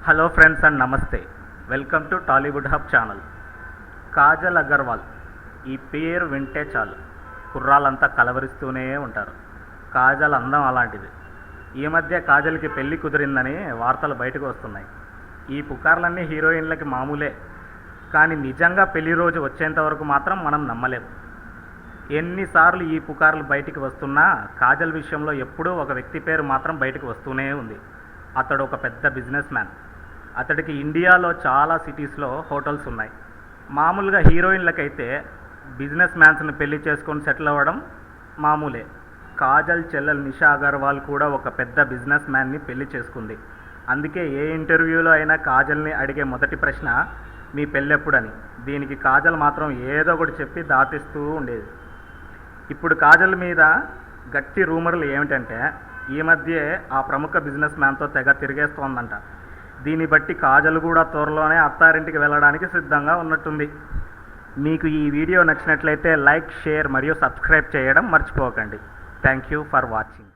Hello friends and నమస్తే. Welcome to Tollywood hub channel. Kajal Agarwal ఈ పేరు వింటే చాలు కుర్రాళ్ళంతా కలవరిస్తూనే ఉంటారు. కాజల్ అందం అలాంటిది. ఈ మధ్య కాజల్కి పెళ్లి కుదిరిందని వార్తలు బయటకు వస్తున్నాయి. ఈ పుకార్లన్నీ హీరోయిన్లకి మామూలే, కానీ నిజంగా పెళ్లి రోజు వచ్చేంత వరకు మాత్రం మనం నమ్మలేము. ఎన్నిసార్లు ఈ పుకార్లు బయటికి వస్తున్నా కాజల్ విషయంలో ఎప్పుడూ ఒక వ్యక్తి పేరు మాత్రం బయటకు వస్తూనే ఉంది. అతడు ఒక పెద్ద బిజినెస్ మ్యాన్. అతడికి ఇండియాలో చాలా సిటీస్లో హోటల్స్ ఉన్నాయి. మామూలుగా హీరోయిన్లకైతే బిజినెస్ మ్యాన్స్ని పెళ్లి చేసుకొని సెటిల్ అవ్వడం మామూలే. కాజల్ చెల్లెల్ నిషా అగర్వాల్ కూడా ఒక పెద్ద బిజినెస్ మ్యాన్ని పెళ్లి చేసుకుంది. అందుకే ఏ ఇంటర్వ్యూలో అయినా కాజల్ని అడిగే మొదటి ప్రశ్న మీ పెళ్ళెప్పుడని. దీనికి కాజల్ మాత్రం ఏదో ఒకటి చెప్పి దాటిస్తూ ఉండేది. ఇప్పుడు కాజల్ మీద గట్టి రూమర్లు ఏమిటంటే ఈ మధ్యే ఆ ప్రముఖ బిజినెస్ మ్యాన్తో తెగ తిరిగేస్తోందంట. దీన్ని బట్టి కాజల్ కూడా త్వరలోనే అత్తారింటికి వెళ్ళడానికి సిద్ధంగా ఉన్నట్టుంది. మీకు ఈ వీడియో నచ్చినట్లయితే లైక్, షేర్ మరియు సబ్స్క్రైబ్ చేయడం మర్చిపోకండి. Thank you for watching.